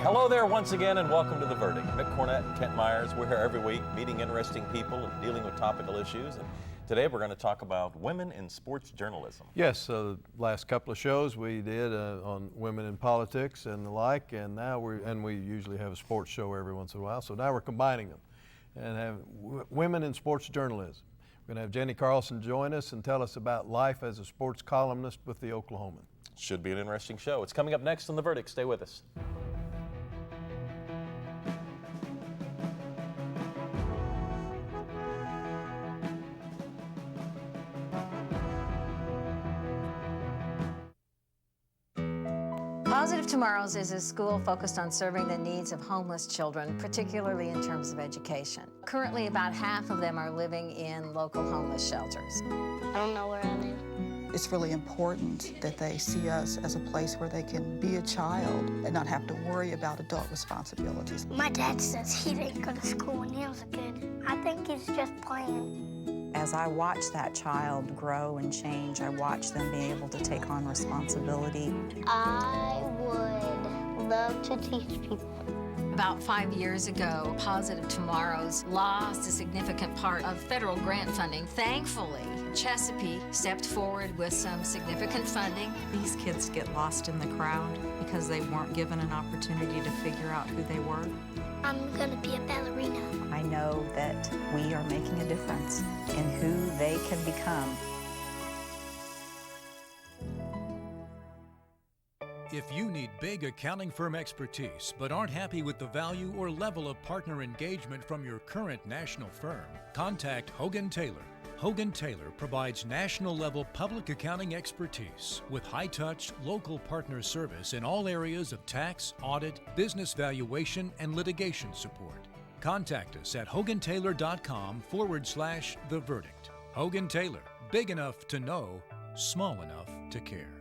Hello there once again, and welcome to The Verdict. Mick Cornett and Kent Myers, we're here every week meeting interesting people and dealing with topical issues. And today we're going to talk about women in sports journalism. Yes, the last couple of shows we did on women in politics and the like, and now we usually have a sports show every once in a while, so now we're combining them and have women in sports journalism. We're going to have Jenni Carlson join us and tell us about life as a sports columnist with the Oklahoman. Should be an interesting show. It's coming up next on The Verdict. Stay with us. Positive Tomorrows is a school focused on serving the needs of homeless children, particularly in terms of education. Currently, about half of them are living in local homeless shelters. I don't know where I live. It's really important that they see us as a place where they can be a child and not have to worry about adult responsibilities. My dad says he didn't go to school when he was a kid. I think he's just playing. As I watch that child grow and change, I watch them be able to take on responsibility. I would love to teach people. About 5 years ago, Positive Tomorrows lost a significant part of federal grant funding. Thankfully, Chesapeake stepped forward with some significant funding. These kids get lost in the crowd because they weren't given an opportunity to figure out who they were. I'm gonna be a ballerina. I know that we are making a difference in who they can become. If you need big accounting firm expertise but aren't happy with the value or level of partner engagement from your current national firm, contact Hogan Taylor. Hogan Taylor provides national-level public accounting expertise with high-touch, local partner service in all areas of tax, audit, business valuation, and litigation support. Contact us at hogantaylor.com/The Verdict. Hogan Taylor, big enough to know, small enough to care.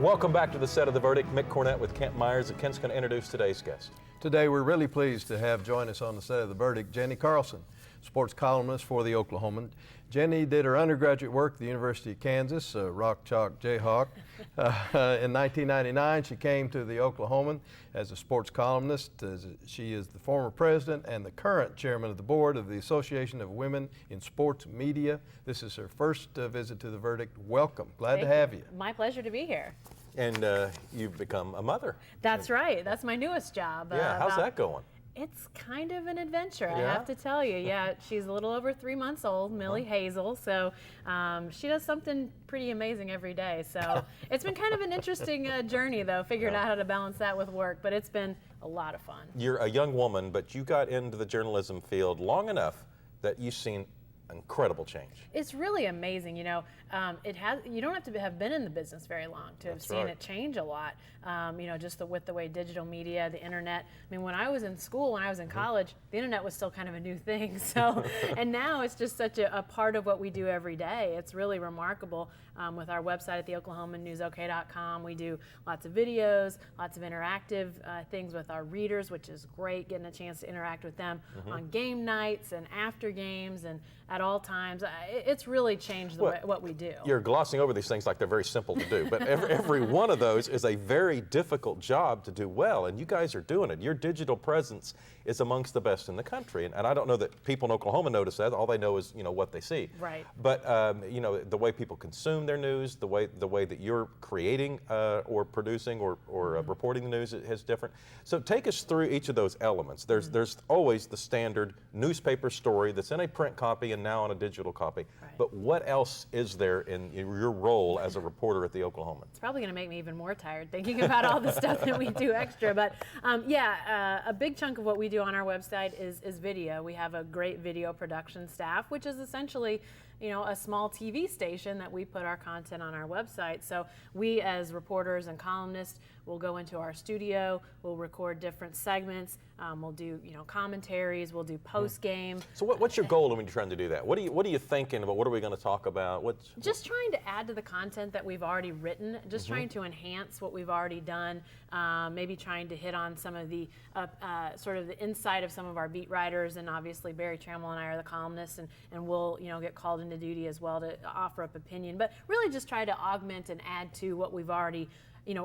Welcome back to the set of The Verdict. Mick Cornett with Kent Myers, and Kent's going to introduce today's guest. Today we're really pleased to have join us on the set of The Verdict Jenni Carlson, sports columnist for the Oklahoman. Jenni did her undergraduate work at the University of Kansas, Rock Chalk Jayhawk. In 1999, she came to the Oklahoman as a sports columnist. She is the former president and the current chairman of the board of the Association of Women in Sports Media. This is her first visit to The Verdict. Welcome. Glad to have you. My pleasure to be here. And you've become a mother. That's right. That's my newest job. Yeah, how's that going? It's kind of an adventure, I Yeah? have to tell you. Yeah, she's a little over 3 months old, Millie Hazel, so she does something pretty amazing every day. So it's been kind of an interesting journey, though, figuring out how to balance that with work, but it's been a lot of fun. You're a young woman, but you got into the journalism field long enough that you've seen incredible change. It's really amazing, you know. You don't have to have been in the business very long to have seen it change a lot. You know, just with the way digital media, the internet. I mean, when I was in school, when I was in college, the internet was still kind of a new thing. So, and now it's just such a part of what we do every day. It's really remarkable. With our website at the OklahomanNewsOK.com, we do lots of videos, lots of interactive things with our readers, which is great, getting a chance to interact with them on game nights and after games and at all times. It's really changed what we do. You're glossing over these things like they're very simple to do, but every one of those is a very difficult job to do well, and you guys are doing it. Your digital presence is amongst the best in the country, and I don't know that people in Oklahoma notice that. All they know is, you know, what they see. Right. But you know, the way people consume their news, the way that you're creating or producing or reporting the news is different. So take us through each of those elements. There's always the standard newspaper story that's in a print copy and now on a digital copy. Right. But what else is there in your role as a reporter at the Oklahoman? It's probably going to make me even more tired thinking about all the stuff that we do extra. But a big chunk of what we do on our website is video. We have a great video production staff, which is essentially, a small TV station that we put our content on our website. So we as reporters and columnists will go into our studio, we'll record different segments, we'll do commentaries, we'll do post game. So what's your goal when you're trying to do that? What are you thinking about? What are we going to talk about? Just trying to add to the content that we've already written, just trying to enhance what we've already done, maybe trying to hit on some of the sort of the insight of some of our beat writers, and obviously Barry Trammell and I are the columnists, and we'll get called into duty as well to offer up opinion, but really just try to augment and add to what we've already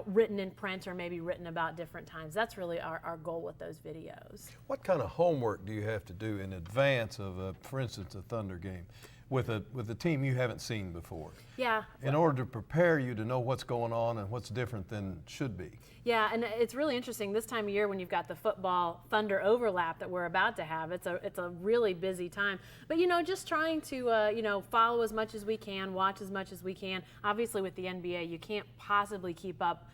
written in print or maybe written about different times. That's really our goal with those videos. What kind of homework do you have to do in advance of, for instance, a Thunder game with a team you haven't seen before? Yeah. In order to prepare you to know what's going on and what's different than should be. Yeah, and it's really interesting this time of year when you've got the football Thunder overlap that we're about to have. It's a really busy time. But just trying to follow as much as we can, watch as much as we can. Obviously with the NBA, you can't possibly keep up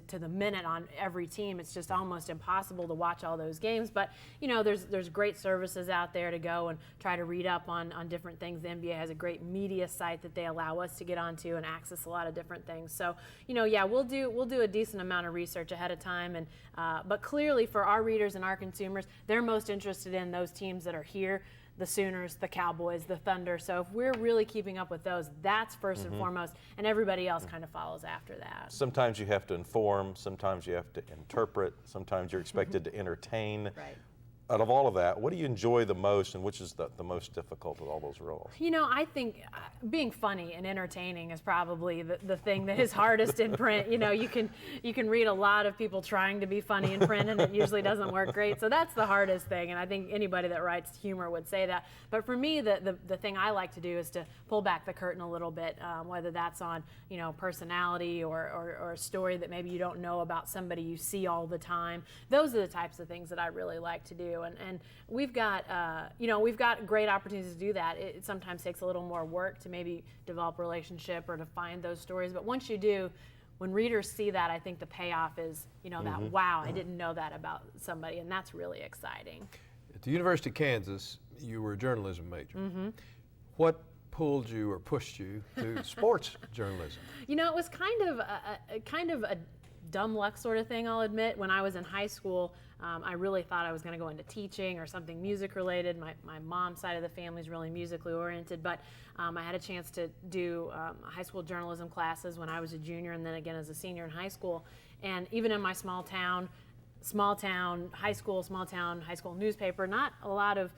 to the minute on every team. It's just almost impossible to watch all those games. But there's great services out there to go and try to read up on different things. The NBA has a great media site that they allow us to get onto and access a lot of different things. So yeah, we'll do a decent amount of research ahead of time. And but clearly for our readers and our consumers, they're most interested in those teams that are here. The Sooners, the Cowboys, the Thunder. So if we're really keeping up with those, that's first and foremost, and everybody else kind of follows after that. Sometimes you have to inform, sometimes you have to interpret, sometimes you're expected to entertain. Right. Out of all of that, what do you enjoy the most, and which is the most difficult of all those roles? I think being funny and entertaining is probably the thing that is hardest in print. You can read a lot of people trying to be funny in print, and it usually doesn't work great. So that's the hardest thing, and I think anybody that writes humor would say that. But for me, the thing I like to do is to pull back the curtain a little bit, whether that's on personality or a story that maybe you don't know about somebody you see all the time. Those are the types of things that I really like to do. And we've got great opportunities to do that. It sometimes takes a little more work to maybe develop a relationship or to find those stories. But once you do, when readers see that, I think the payoff is, that, wow, I didn't know that about somebody, and that's really exciting. At the University of Kansas, you were a journalism major. What pulled you or pushed you to sports journalism? It was kind of a dumb luck sort of thing, I'll admit. When I was in high school, I really thought I was going to go into teaching or something music related. My mom's side of the family is really musically oriented, but I had a chance to do high school journalism classes when I was a junior, and then again as a senior in high school. And even in my small town high school newspaper, not a lot of,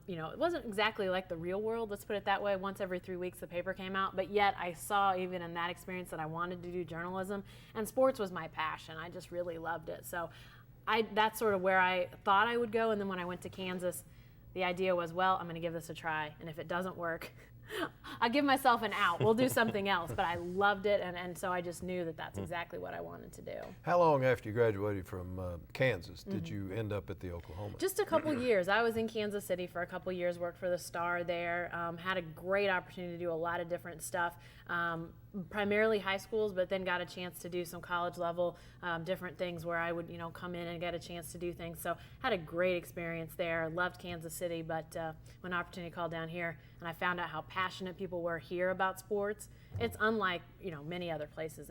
it wasn't exactly like the real world, let's put it that way. Once every 3 weeks the paper came out, but yet I saw even in that experience that I wanted to do journalism, and sports was my passion. I just really loved it. So that's sort of where I thought I would go, and then when I went to Kansas, the idea was, well, I'm going to give this a try, and if it doesn't work, I'll give myself an out. We'll do something else. But I loved it, and so I just knew that that's exactly what I wanted to do. How long after you graduated from Kansas did you end up at the Oklahoman? Just a couple years. I was in Kansas City for a couple years, worked for the Star there, had a great opportunity to do a lot of different stuff, primarily high schools, but then got a chance to do some college level different things where I would come in and get a chance to do things. So had a great experience there. Loved Kansas City, but when opportunity called down here, and I found out how passionate people were here about sports, it's unlike many other places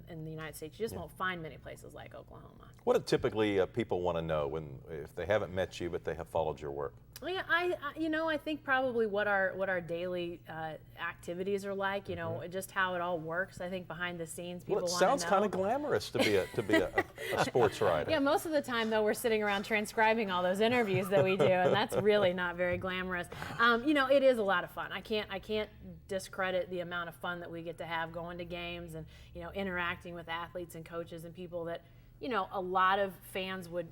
in the United States. You just won't find many places like Oklahoma. What do typically people want to know if they haven't met you but they have followed your work? Well, yeah, I think probably what our daily activities are like. Just how it all works. I think behind the scenes, people want to know. Well, it sounds kind of glamorous to be a sports writer. Yeah, most of the time though, we're sitting around transcribing all those interviews that we do, and that's really not very glamorous. It is a lot of fun. I can't discredit the amount of fun that we get to have going to games and interacting with athletes and coaches and people that a lot of fans would,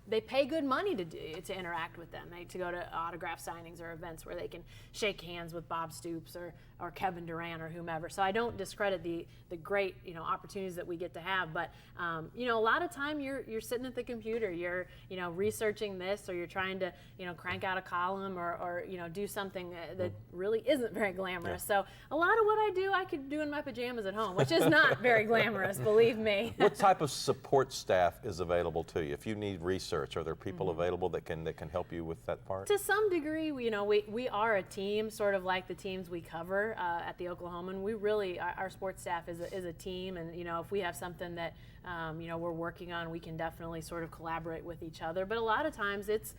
they pay good money to interact with them, to go to autograph signings or events where they can shake hands with Bob Stoops or Kevin Durant or whomever. So I don't discredit the great, opportunities that we get to have. But, a lot of time you're sitting at the computer, you're, researching this, or you're trying to, crank out a column or do something that really isn't very glamorous. Yeah. So a lot of what I do, I could do in my pajamas at home, which is not very glamorous, believe me. What type of support support staff is available to you? If you need research, are there people available that can help you with that part? To some degree, we are a team, sort of like the teams we cover at the Oklahoman. We really, our sports staff is a team, and if we have something that we're working on, we can definitely sort of collaborate with each other. But a lot of times it's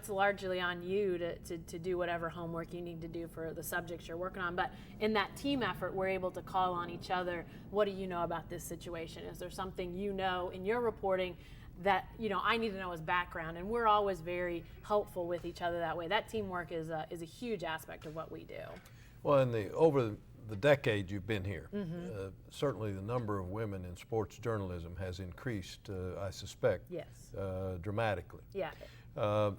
largely on you to do whatever homework you need to do for the subjects you're working on. But in that team effort, we're able to call on each other. What do you know about this situation? Is there something in your reporting that I need to know as background? And we're always very helpful with each other that way. That teamwork is a huge aspect of what we do. Well, over the decade you've been here, certainly the number of women in sports journalism has increased, I suspect, Yes. Dramatically. Yeah.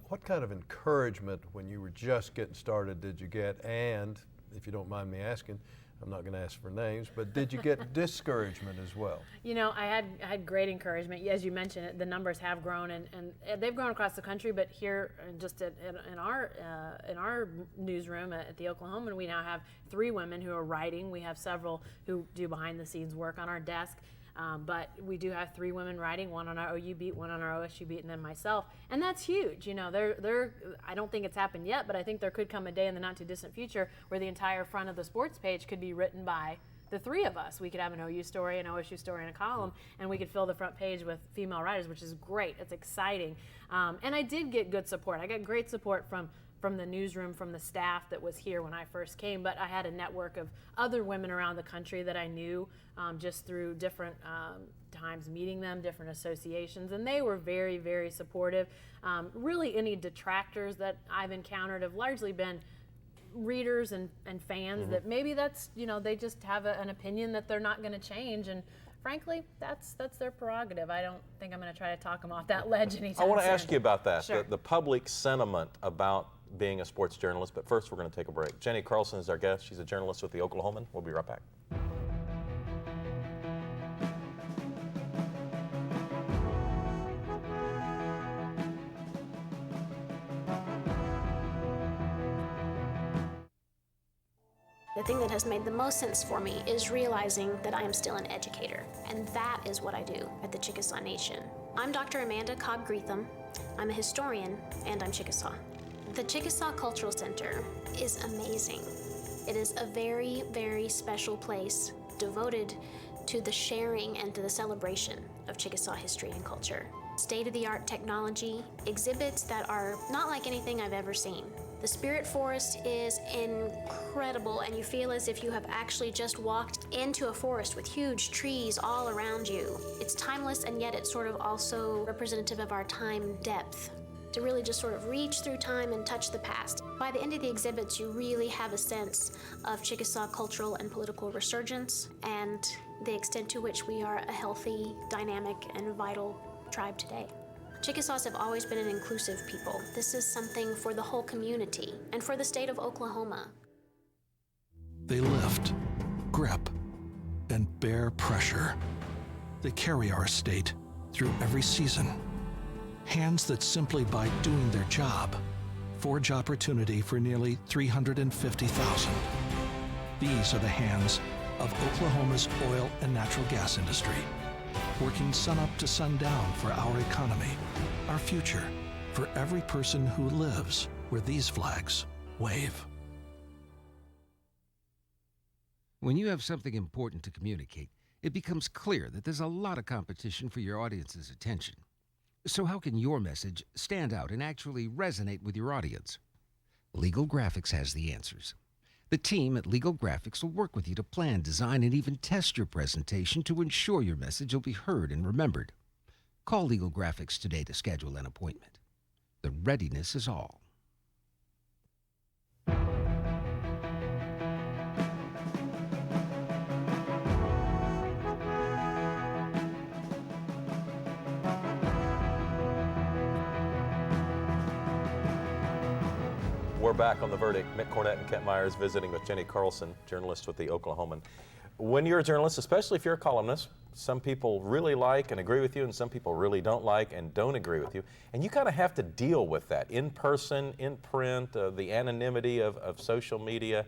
What kind of encouragement when you were just getting started did you get? And if you don't mind me asking, I'm not going to ask for names, but did you get discouragement as well? I had great encouragement. As you mentioned, the numbers have grown, and they've grown across the country. But here, just in our newsroom at the Oklahoman, we now have 3 women who are writing. We have several who do behind-the-scenes work on our desk. But we do have 3 women writing, 1 on our OU beat, 1 on our OSU beat, and then myself. And that's huge. I don't think it's happened yet, but I think there could come a day in the not too distant future where the entire front of the sports page could be written by the 3 of us. We could have an OU story, an OSU story, and a column, and we could fill the front page with female writers, which is great. It's exciting. And I did get good support. I got great support from the newsroom, from the staff that was here when I first came, but I had a network of other women around the country that I knew just through different times meeting them, different associations, and they were very, very supportive. Really, any detractors that I've encountered have largely been readers and fans that maybe that's, they just have an opinion that they're not going to change, and frankly, that's their prerogative. I don't think I'm going to try to talk them off that ledge anytime I want to soon. ask you about that, Sure. the public sentiment about being a sports journalist, but first we're going to take a break. Jenni Carlson is our guest. She's a journalist with the Oklahoman. We'll be right back. The thing that has made the most sense for me is realizing that I am still an educator, and that is what I do at the Chickasaw Nation. I'm Dr. Amanda Cobb-Greetham. I'm a historian, and I'm Chickasaw. The Chickasaw Cultural Center is amazing. It is a very, very special place devoted to the sharing and to the celebration of Chickasaw history and culture. State-of-the-art technology, exhibits that are not like anything I've ever seen. The Spirit Forest is incredible, and you feel as if you have actually just walked into a forest with huge trees all around you. It's timeless, and yet it's sort of also representative of our time depth, to really just sort of reach through time and touch the past. By the end of the exhibits, you really have a sense of Chickasaw cultural and political resurgence and the extent to which we are a healthy, dynamic, and vital tribe today. Chickasaws have always been an inclusive people. This is something for the whole community and for the state of Oklahoma. They lift, grip, and bear pressure. They carry our state through every season. Hands that simply by doing their job, forge opportunity for nearly 350,000. These are the hands of Oklahoma's oil and natural gas industry, working sun up to sundown for our economy, our future, for every person who lives where these flags wave. When you have something important to communicate, it becomes clear that there's a lot of competition for your audience's attention. So how can your message stand out and actually resonate with your audience? Legal Graphics has the answers. The team at Legal Graphics will work with you to plan, design, and even test your presentation to ensure your message will be heard and remembered. Call Legal Graphics today to schedule an appointment. The readiness is all. We're back on The Verdict. Mick Cornett and Kent Myers visiting with Jenni Carlson, journalist with the Oklahoman. When you're a journalist, especially if you're a columnist, some people really like and agree with you, and some people really don't like and don't agree with you. And you kind of have to deal with that in person, in print, the anonymity of social media.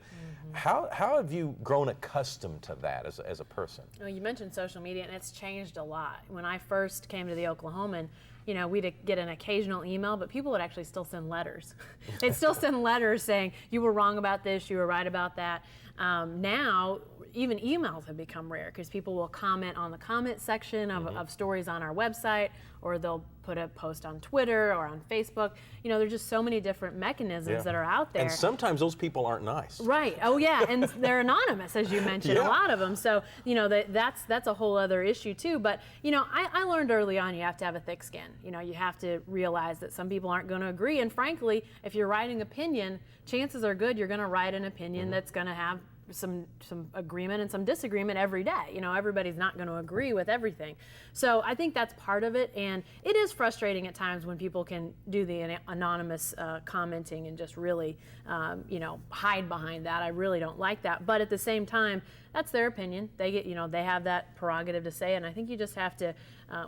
How have you grown accustomed to that as a person? Well, you mentioned social media, and it's changed a lot. When I first came to the Oklahoman, we'd get an occasional email, but people would actually still send letters. They'd still send letters saying, you were wrong about this, you were right about that. Now, even emails have become rare because people will comment on the comment section of stories on our website, or they'll put a post on Twitter or on Facebook. There's just so many different mechanisms that are out there. And sometimes those people aren't nice. Right. Oh, yeah. And they're anonymous, as you mentioned, a lot of them. So, that's a whole other issue, too. But, I learned early on you have to have a thick skin. You have to realize that some people aren't going to agree. And frankly, if you're writing opinion, chances are good you're going to write an opinion that's going to have some agreement and some disagreement every day. Everybody's not going to agree with everything. So I think that's part of it, and it is frustrating at times when people can do the anonymous commenting and just really, hide behind that. I really don't like that. But at the same time, that's their opinion. They have that prerogative to say, and I think you just have to.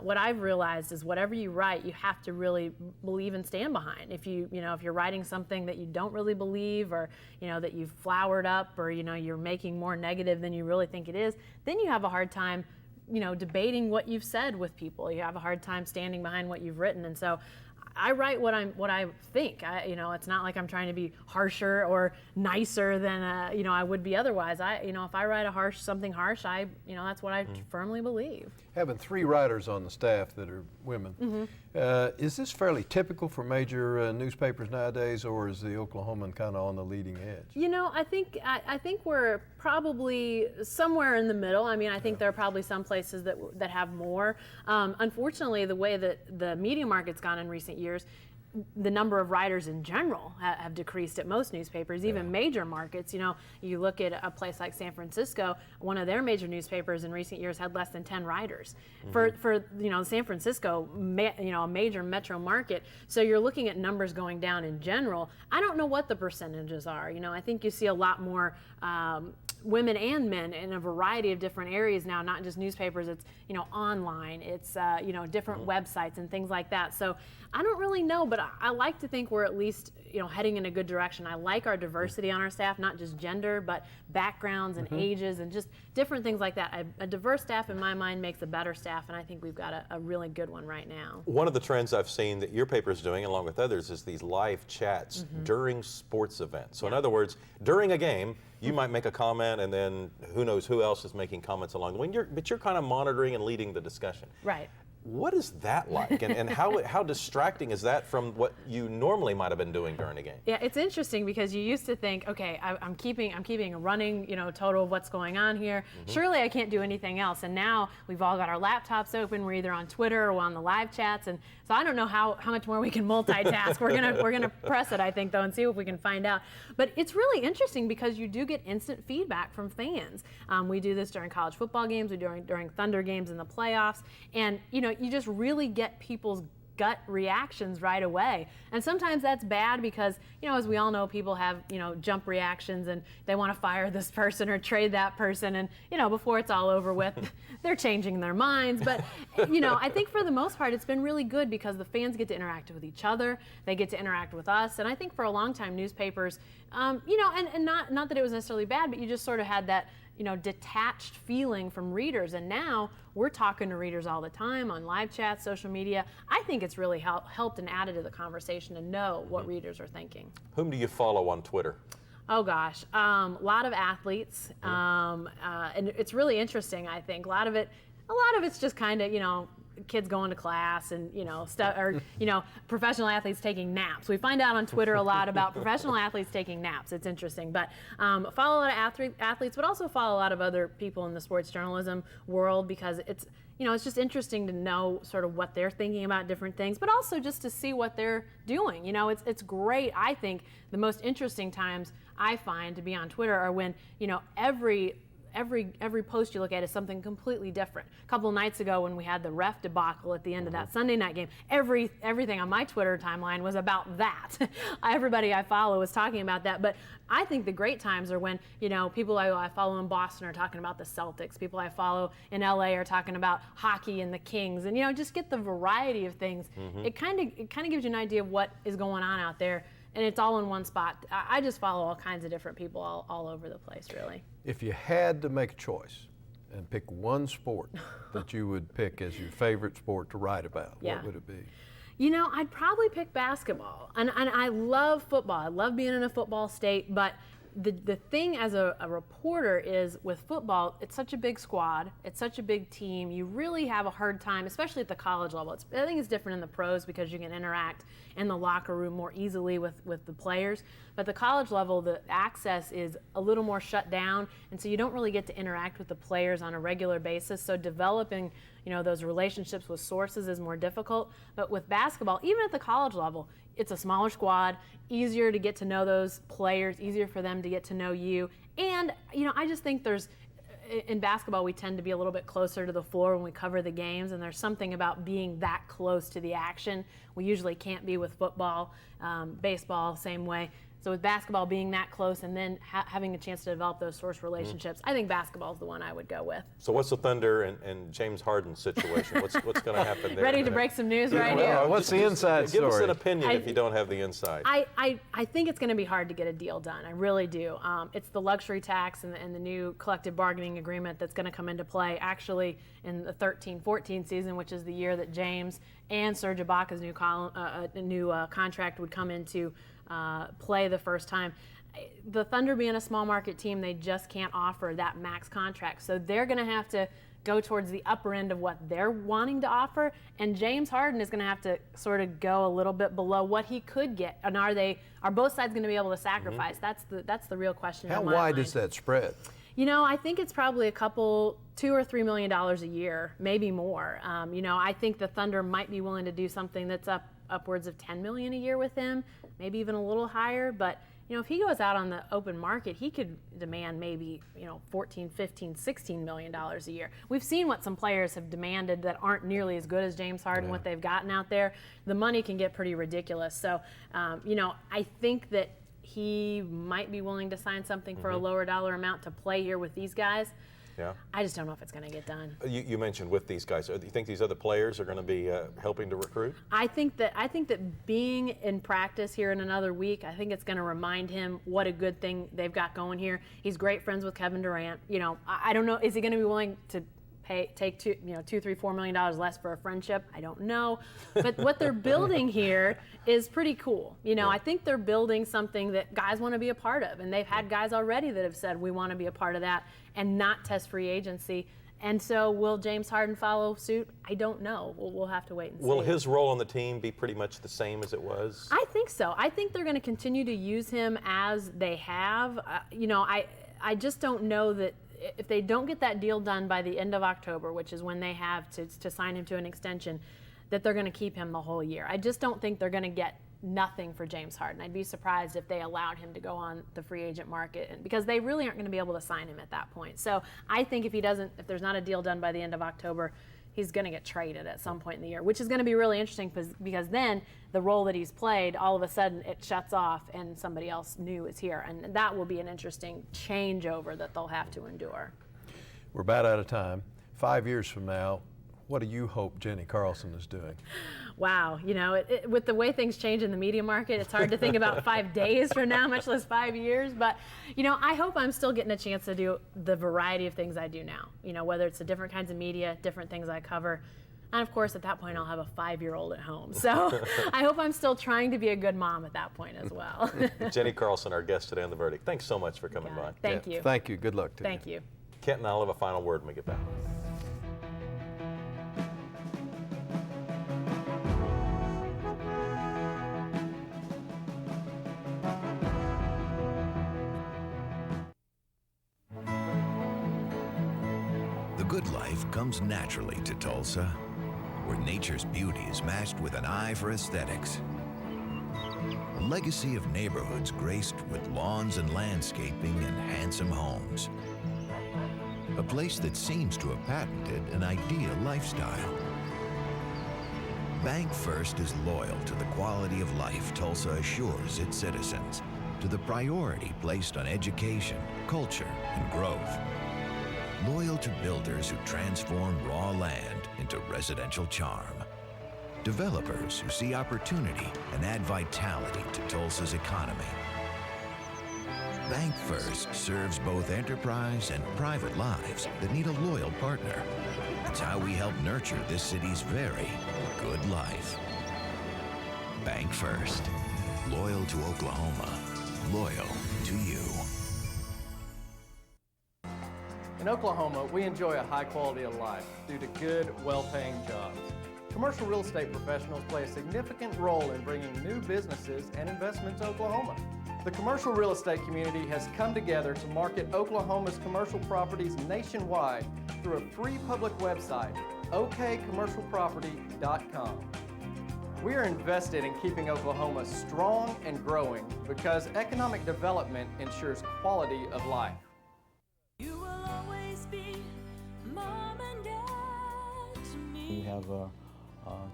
What I've realized is whatever you write, you have to really believe and stand behind. If if you're writing something that you don't really believe, or that you've flowered up, or you're making more negative than you really think it is, then you have a hard time debating what you've said with people. You have a hard time standing behind what you've written. And so I write what I think. It's not like I'm trying to be harsher or nicer than I would be otherwise. If I write something harsh, that's what I firmly believe. Having 3 writers on the staff that are women, is this fairly typical for major newspapers nowadays, or is the Oklahoman kind of on the leading edge? I think we're probably somewhere in the middle. I think there are probably some places that have more. Unfortunately, the way that the media market's gone in recent years, the number of writers in general have decreased at most newspapers, even major markets. You look at a place like San Francisco, one of their major newspapers in recent years had less than 10 writers. For San Francisco, a major metro market. So you're looking at numbers going down in general. I don't know what the percentages are. I think you see a lot more women and men in a variety of different areas now, not just newspapers. It's online, it's different websites and things like that. So I don't really know, but I like to think we're at least heading in a good direction. I like our diversity on our staff, not just gender, but backgrounds and ages and just different things like that. A diverse staff in my mind makes a better staff, and I think we've got a really good one right now. One of the trends I've seen that your paper is doing, along with others, is these live chats during sports events. So in other words, during a game, you might make a comment, and then who knows who else is making comments along the way. But you're kind of monitoring and leading the discussion. Right. What is that like, and how distracting is that from what you normally might have been doing during a game? Yeah, it's interesting because you used to think, okay, I'm keeping a running, total of what's going on here. Surely I can't do anything else. And now we've all got our laptops open. We're either on Twitter or on the live chats, and so I don't know how much more we can multitask. We're gonna press it, I think, though, and see if we can find out. But it's really interesting because you do get instant feedback from fans. We do this during college football games. We do it during Thunder games in the playoffs, and you just really get people's gut reactions right away. And sometimes that's bad because, as we all know, people have, jump reactions and they want to fire this person or trade that person. And, before it's all over with, they're changing their minds. But, I think for the most part, it's been really good because the fans get to interact with each other. They get to interact with us. And I think for a long time, newspapers, and not that it was necessarily bad, but you just sort of had that, detached feeling from readers. And now we're talking to readers all the time on live chats, social media. I think it's really helped and added to the conversation to know what readers are thinking. Whom do you follow on Twitter? Oh gosh, a lot of athletes, and it's really interesting. I think a lot of it's just kind of kids going to class and stuff, or professional athletes taking naps. We find out on Twitter a lot about professional athletes taking naps. It's interesting, but follow a lot of athletes, but also follow a lot of other people in the sports journalism world because it's just interesting to know sort of what they're thinking about different things, but also just to see what they're doing. It's great. I think the most interesting times I find to be on Twitter are when every post you look at is something completely different. A couple of nights ago when we had the ref debacle at the end of that Sunday night game, everything on my Twitter timeline was about that. Everybody I follow is talking about that. But I think the great times are when, people I follow in Boston are talking about the Celtics. People I follow in LA are talking about hockey and the Kings. And, just get the variety of things. It kind of gives you an idea of what is going on out there. and it's all in one spot. I just follow all kinds of different people all over the place, really. If you had to make a choice and pick one sport that you would pick as your favorite sport to write about, Yeah. what would it be? You know, I'd probably pick basketball. And I love football. I love being in a football state, but the thing as a reporter is with football, it's such a big squad, it's such a big team, you really have a hard time, especially at the college level. I think it's different in the pros because you can interact in the locker room more easily with the players. But at the college level, the access is a little more shut down, and so you don't really get to interact with the players on a regular basis. So developing, you know, those relationships with sources is more difficult. But with basketball, even at the college level, it's a smaller squad, easier to get to know those players, easier for them to get to know you. And, you know, I just think in basketball, we tend to be a little bit closer to the floor when we cover the games, and there's something about being that close to the action. We usually can't be with football, baseball, same way. So with basketball being that close and then having a chance to develop those source relationships, I think basketball is the one I would go with. So what's the Thunder and James Harden situation? What's going to happen there? Ready to break some news right here? What's the inside story? Give us an opinion if you don't have the inside. I think it's going to be hard to get a deal done. I really do. It's the luxury tax and the new collective bargaining agreement that's going to come into play actually in the 13-14 season, which is the year that James and Serge Ibaka's new contract would come into play the first time. The Thunder being a small market team, they just can't offer that max contract. So they're going to have to go towards the upper end of what they're wanting to offer, and James Harden is going to have to sort of go a little bit below what he could get. And are both sides going to be able to sacrifice? That's the real question. How wide is that spread? You know, I think it's probably $2 or $3 million a year, maybe more. You know, I think the Thunder might be willing to do something that's upwards of $10 million a year with him, maybe even a little higher. But, you know, if he goes out on the open market, he could demand maybe, you know, $14, $15, $16 million a year. We've seen what some players have demanded that aren't nearly as good as James Harden, what they've gotten out there. The money can get pretty ridiculous. So, you know, I think that he might be willing to sign something for a lower dollar amount to play here with these guys. Yeah. I just don't know if it's going to get done. You mentioned with these guys. Do you think these other players are going to be helping to recruit? I think that being in practice here in another week, I think it's going to remind him what a good thing they've got going here. He's great friends with Kevin Durant. You know, I don't know. Is he going to be willing to take $2, $3, $4 million less for a friendship? I don't know. But what they're building here is pretty cool. You know, I think they're building something that guys want to be a part of, and they've had guys already that have said we want to be a part of that and not test free agency. And so will James Harden follow suit? I don't know. We'll have to wait and see. Will his role on the team be pretty much the same as it was? I think so. I think they're going to continue to use him as they have. You know, I just don't know that if they don't get that deal done by the end of October, which is when they have to sign him to an extension, that they're going to keep him the whole year. I just don't think they're going to get nothing for James Harden. I'd be surprised if they allowed him to go on the free agent market, because they really aren't going to be able to sign him at that point. So I think if there's not a deal done by the end of October, he's going to get traded at some point in the year, which is going to be really interesting because then the role that he's played, all of a sudden it shuts off and somebody else new is here. And that will be an interesting changeover that they'll have to endure. We're about out of time. 5 years from now, what do you hope Jenni Carlson is doing? Wow, you know, with the way things change in the media market, it's hard to think about 5 days from now, much less 5 years. But, you know, I hope I'm still getting a chance to do the variety of things I do now. You know, whether it's the different kinds of media, different things I cover. And of course, at that point, I'll have a 5-year-old at home. So I hope I'm still trying to be a good mom at that point as well. Jenni Carlson, our guest today on The Verdict. Thanks so much for coming by. Thank you. Thank you. Good luck to you. Thank you. Kent and I'll have a final word when we get back. The good life comes naturally to Tulsa, where nature's beauty is matched with an eye for aesthetics. A legacy of neighborhoods graced with lawns and landscaping and handsome homes. A place that seems to have patented an ideal lifestyle. Bank First is loyal to the quality of life Tulsa assures its citizens, to the priority placed on education, culture, and growth. Loyal to builders who transform raw land into residential charm. developers who see opportunity and add vitality to Tulsa's economy. Bank First serves both enterprise and private lives that need a loyal partner. It's how we help nurture this city's very good life. Bank First. Loyal to Oklahoma. Loyal to you. In Oklahoma, we enjoy a high quality of life due to good, well-paying jobs. Commercial real estate professionals play a significant role in bringing new businesses and investments to Oklahoma. The commercial real estate community has come together to market Oklahoma's commercial properties nationwide through a free public website, okcommercialproperty.com. We are invested in keeping Oklahoma strong and growing because economic development ensures quality of life. You will always be mom and dad to me. You have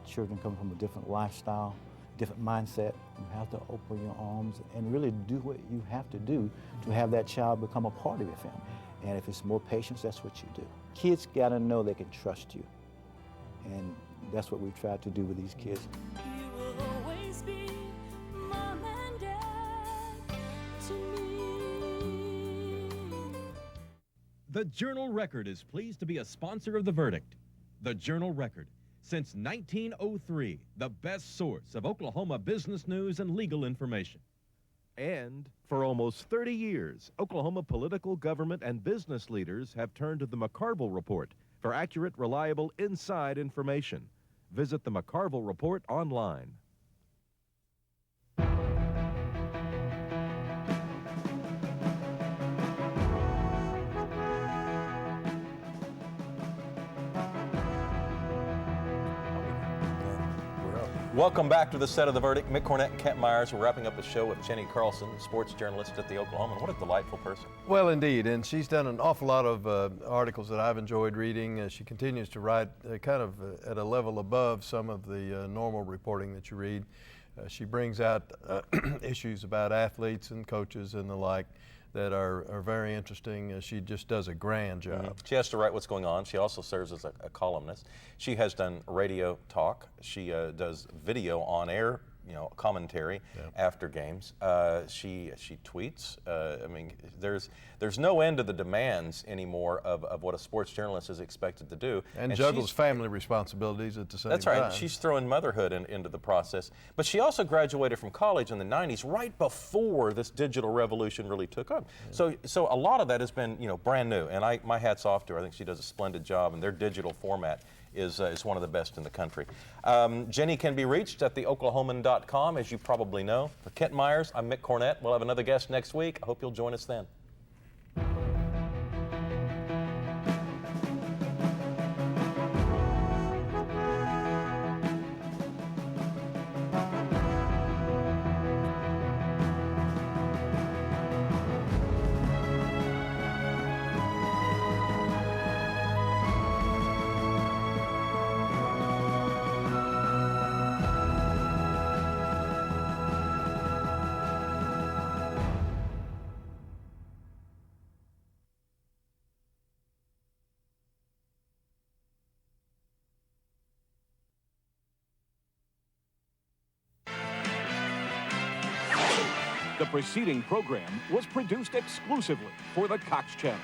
children come from a different lifestyle, different mindset. You have to open your arms and really do what you have to do to have that child become a part of your family. And if it's more patience, that's what you do. Kids gotta know they can trust you. And that's what we've tried to do with these kids. You will always be mom and dad to me. The Journal-Record is pleased to be a sponsor of The Verdict. The Journal-Record, since 1903, the best source of Oklahoma business news and legal information. And for almost 30 years, Oklahoma political, government, and business leaders have turned to the McCarville Report for accurate, reliable, inside information. Visit the McCarville Report online. Welcome back to the set of The Verdict. Mick Cornett and Kent Myers. We're wrapping up the show with Jenni Carlson, sports journalist at the Oklahoman. What a delightful person. Well, indeed, and she's done an awful lot of articles that I've enjoyed reading. She continues to write kind of at a level above some of the normal reporting that you read. She brings out issues about athletes and coaches and the like that are very interesting. She just does a grand job. Mm-hmm. She has to write what's going on. She also serves as a columnist. She has done radio talk. She does video on air, commentary after games. She tweets. I mean, there's no end to the demands anymore of what a sports journalist is expected to do. And juggles family responsibilities at the same time. That's right. She's throwing motherhood into the process. But she also graduated from college in the 90s, right before this digital revolution really took up. Yeah. So a lot of that has been brand new. And my hat's off to her. I think she does a splendid job, and their digital format is one of the best in the country. Jenni can be reached at theoklahoman.com, as you probably know. For Kent Myers, I'm Mick Cornett. We'll have another guest next week. I hope you'll join us then. The preceding program was produced exclusively for the Cox Channel.